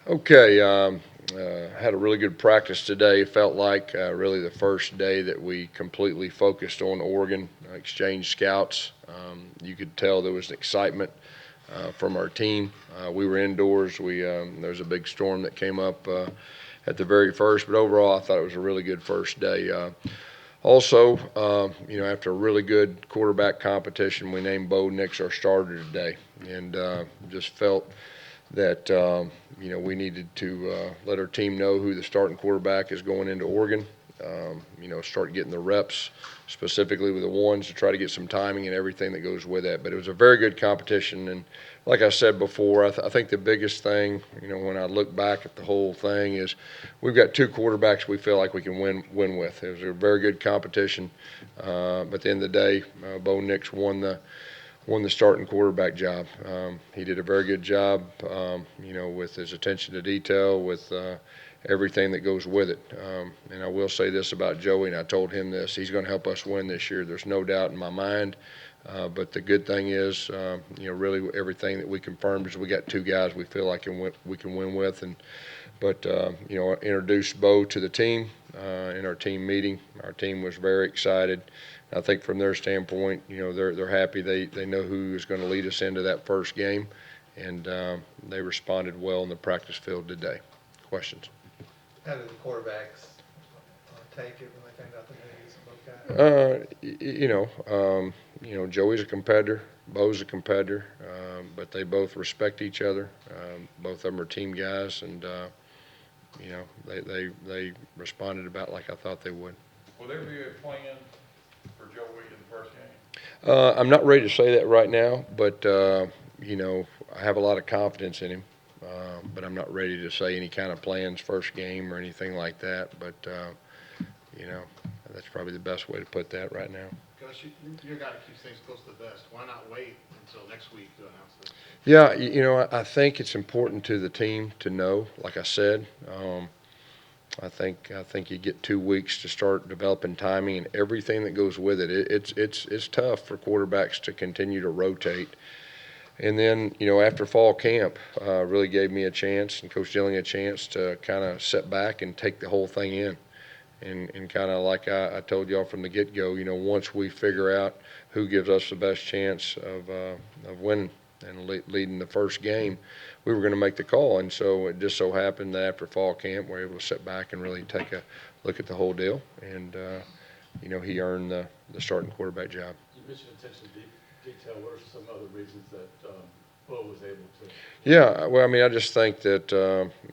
Okay, had a really good practice today. Felt like really the first day that we completely focused on Oregon, exchanged scouts. You could tell there was excitement from our team. We were indoors. There was a big storm that came up at the very first, but overall, I thought it was a really good first day. Also, after a really good quarterback competition, we named Bo Nix our starter today, and just felt that we needed to let our team know who the starting quarterback is going into Oregon. Start getting the reps specifically with the ones to try to get some timing and everything that goes with that. But it was a very good competition, and like I said before, I think the biggest thing, when I look back at the whole thing, is we've got two quarterbacks we feel like we can win with. It was a very good competition, but at the end of the day, Bo Nix won the starting quarterback job. He did a very good job, with his attention to detail, with everything that goes with it. And I will say this about Joey, and I told him this: he's going to help us win this year. There's no doubt in my mind. But the good thing is, really everything that we confirmed is we got two guys we feel like we can win with. But introduced Bo to the team in our team meeting. Our team was very excited. I think from their standpoint, they're happy. They know who is going to lead us into that first game, and they responded well in the practice field today. Questions? How did the quarterbacks take it when they found out the news of both guys? Joey's a competitor. Bo's a competitor, but they both respect each other. Both of them are team guys, and they responded about like I thought they would. Will there be a plan for Joey in the first game? I'm not ready to say that right now, but I have a lot of confidence in him. But I'm not ready to say any kind of plans first game or anything like that. But that's probably the best way to put that right now. Gus, you're a guy that keeps things close to the vest. Why not wait until next week to announce this? Yeah, I think it's important to the team to know. Like I said, I think you get 2 weeks to start developing timing and everything that goes with it. It's tough for quarterbacks to continue to rotate. And then, after fall camp, really gave me a chance and Coach Dilling a chance to kind of sit back and take the whole thing in. And kind of like I told y'all from the get-go, once we figure out who gives us the best chance of winning and leading the first game, we were going to make the call. And so it just so happened that after fall camp, we were able to sit back and really take a look at the whole deal. And, he earned the starting quarterback job. You mentioned attention to detail. What are some other reasons that Bo was able to? Yeah, well, I just think that,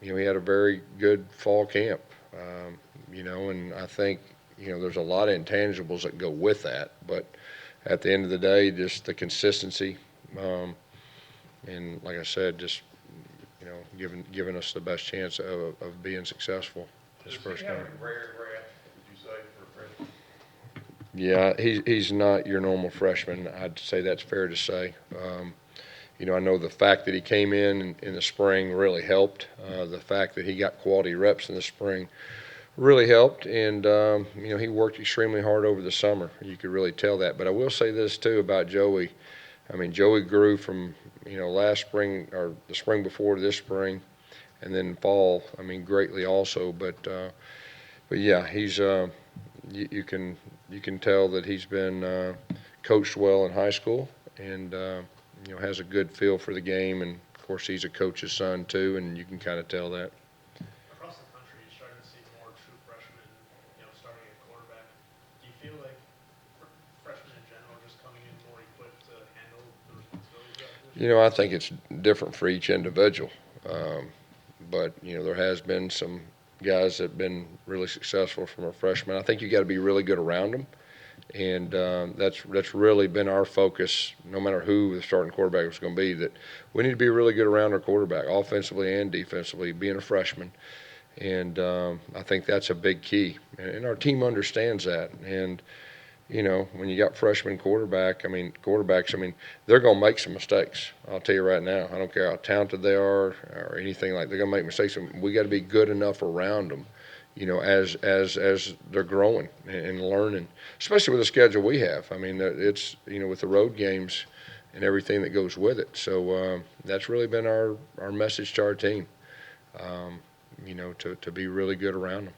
he had a very good fall camp. And I think, there's a lot of intangibles that go with that. But at the end of the day, just the consistency, and like I said, just, giving us the best chance of being successful this first game. Does he have a rare breath, would you say, for a freshman? Yeah, he's not your normal freshman. I'd say that's fair to say. I know the fact that he came in the spring really helped. The fact that he got quality reps in the spring really helped, and he worked extremely hard over the summer. You could really tell that. But I will say this too about Joey. Joey grew from last spring or the spring before to this spring, and then fall. Greatly also. But yeah, he's you can tell that he's been coached well in high school, and has a good feel for the game. And of course, he's a coach's son too, and you can kind of tell that. Across the country, you're starting to see more true freshmen, starting at quarterback. Do you feel like freshmen in general are just coming in more equipped to handle the responsibilities of that position? I think it's different for each individual. But there has been some guys that have been really successful from a freshman. I think you got to be really good around them. And that's really been our focus, no matter who the starting quarterback was going to be, that we need to be really good around our quarterback, offensively and defensively, being a freshman. And I think that's a big key. And our team understands that. And, when you got freshman quarterbacks, they're going to make some mistakes. I'll tell you right now. I don't care how talented they are or anything like that. They're going to make mistakes. And we got to be good enough around them, as they're growing and learning, especially with the schedule we have. It's, with the road games and everything that goes with it. So that's really been our message to our team. to be really good around them.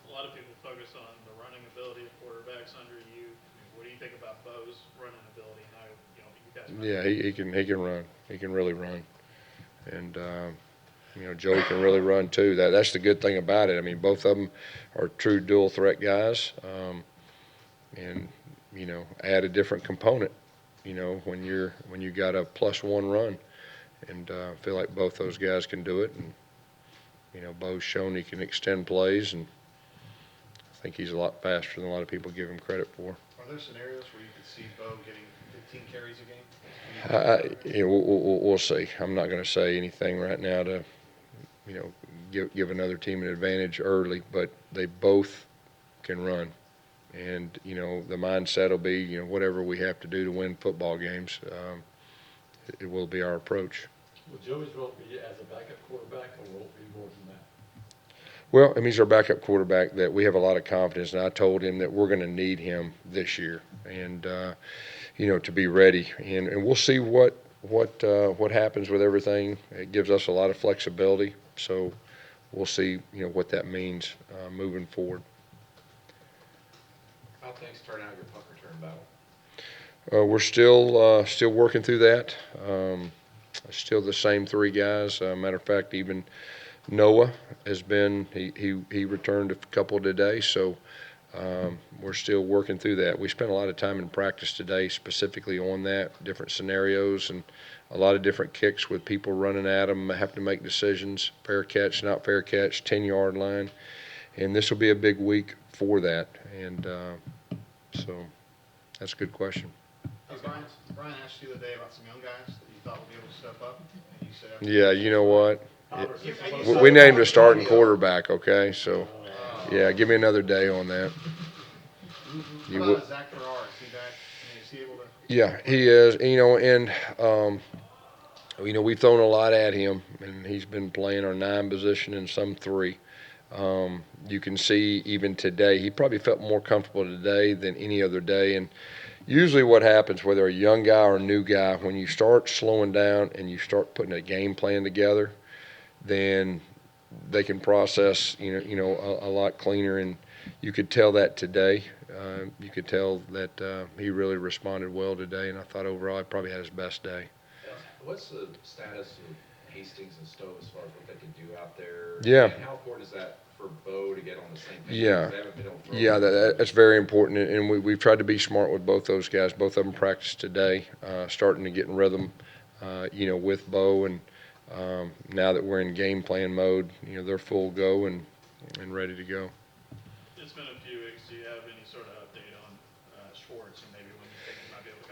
A lot of people focus on the running ability of quarterbacks under you. I mean, what do you think about Bo's running ability and how, you guys? Yeah, he can run. He can really run, and Joey can really run too. That's the good thing about it. I mean, both of them are true dual threat guys, and add a different component. When you got a +1 run, and I feel like both those guys can do it. And Bo's shown he can extend plays, and I think he's a lot faster than a lot of people give him credit for. Are there scenarios where you could see Bo getting 15 carries a game? We'll see. I'm not going to say anything right now to, give another team an advantage early, but they both can run. And, the mindset will be, whatever we have to do to win football games, it will be our approach. Will Joey's role be as a backup quarterback, or will it be more than that? Well, I mean, he's our backup quarterback that we have a lot of confidence in. I told him that we're going to need him this year, and to be ready. And we'll see what happens with everything. It gives us a lot of flexibility, so we'll see what that means moving forward. How things turn out your punt return battle? We're still working through that. Still the same three guys. Matter of fact, even Noah has been he returned a couple today, so we're still working through that. We spent a lot of time in practice today specifically on that, different scenarios, and a lot of different kicks with people running at them, have to make decisions, fair catch, not fair catch, 10-yard line, and this will be a big week for that. And so that's a good question. Brian asked you the other day about some young guys that you thought would be able to step up, and you said, Yeah, you know what? You- We named a starting quarterback, okay? So, yeah, give me another day on that. You How will- about Zach Farrar? Is he back? I mean, is he able to? Yeah, he is. And we've thrown a lot at him, and he's been playing our 9 position and some 3. You can see even today, he probably felt more comfortable today than any other day. And usually what happens, whether a young guy or a new guy, when you start slowing down and you start putting a game plan together, then they can process, a lot cleaner. And you could tell that today. You could tell that he really responded well today, and I thought overall he probably had his best day. What's the status of Hastings and Stowe as far as what they can do out there? Yeah. And how important is that for Bo to get on the same page? Yeah. Because they haven't been on throw. Yeah, that's very important, and we've tried to be smart with both those guys. Both of them practiced today, starting to get in rhythm, with Bo, and now that we're in game plan mode, they're full go and ready to go. It's been a few weeks. Do you have any sort of update on Schwartz and maybe when you think he might be able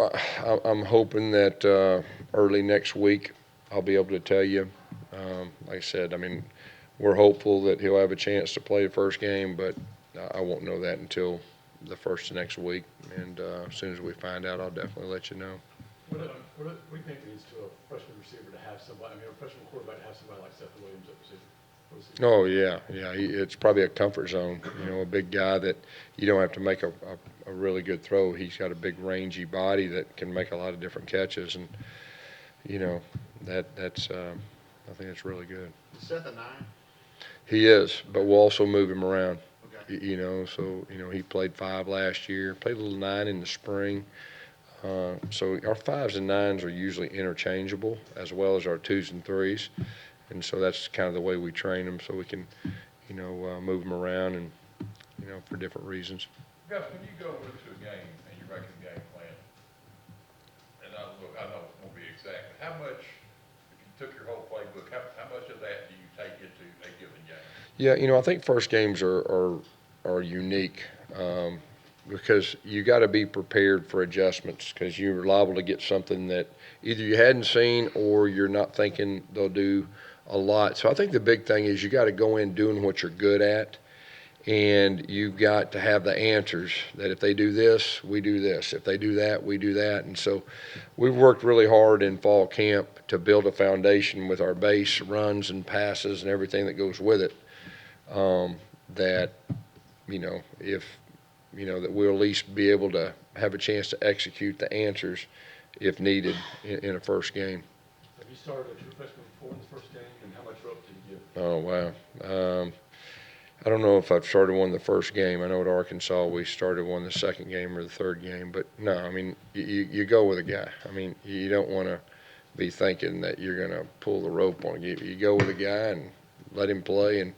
to come back? I'm hoping that early next week I'll be able to tell you. Like I said, I mean, we're hopeful that he'll have a chance to play the first game, but I won't know that until the first of next week. And as soon as we find out, I'll definitely let you know. What do you think it means to a freshman receiver to have somebody, a freshman quarterback to have somebody like Seth Williams at receiver? Oh, yeah. It's probably a comfort zone, a big guy that you don't have to make a really good throw. He's got a big rangy body that can make a lot of different catches, and, that's I think it's really good. Is Seth a 9? He is, but we'll also move him around. Okay. So he played 5 last year, played a little 9 in the spring. So our 5s and 9s are usually interchangeable, as well as our 2s and 3s. And so that's kind of the way we train them, so we can, move them around and, for different reasons. Gus, when you go into a game and you make a game plan, and I know it won't be exact, but how much, if you took your whole playbook, how much of that do you take into a given game? Yeah, I think first games are unique, because you got to be prepared for adjustments, because you're liable to get something that either you hadn't seen or you're not thinking they'll do a lot. So I think the big thing is you got to go in doing what you're good at, and you've got to have the answers that if they do this, we do this. If they do that, we do that. And so we've worked really hard in fall camp to build a foundation with our base runs and passes and everything that goes with it, that, if, that we'll at least be able to have a chance to execute the answers if needed in a first game. Have you started a true freshman before in the first game, and how much rope did you give? Oh, wow. I don't know if I've started one the first game. I know at Arkansas we started one the second game or the third game, but no, I mean, you go with a guy. I mean, you don't want to be thinking that you're going to pull the rope on him. You go with a guy and let him play, and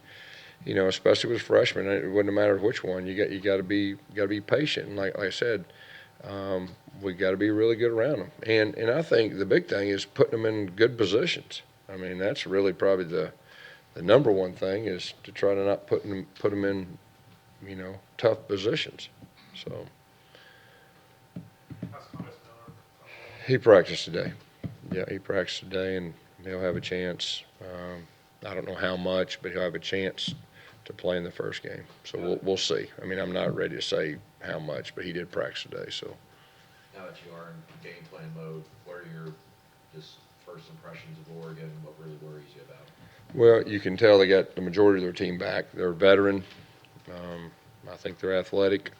you know, especially with freshmen, it wouldn't matter which one. You got to be patient. And like I said, we got to be really good around them. And I think the big thing is putting them in good positions. I mean, that's really probably the number one thing is to try to not put them in, you know, tough positions. So How's Thomas Miller? he practiced today. Yeah, he practiced today, and he'll have a chance. I don't know how much, but he'll have a chance to play in the first game. So we'll see. I mean, I'm not ready to say how much, but he did practice today. So Now that you are in game plan mode, what are your just first impressions of Oregon? What really worries you about? well, you can tell they got the majority of their team back. They're a veteran. I think they're athletic.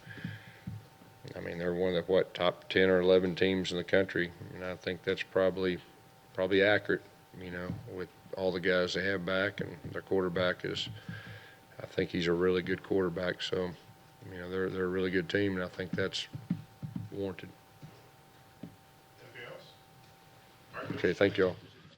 I mean, they're one of the top 10 or 11 teams in the country, and I think that's probably accurate. You know, with all the guys they have back, and their quarterback is, I think he's a really good quarterback. So, you know, they're a really good team, and I think that's warranted. Anything else? All right, Okay, thank you all.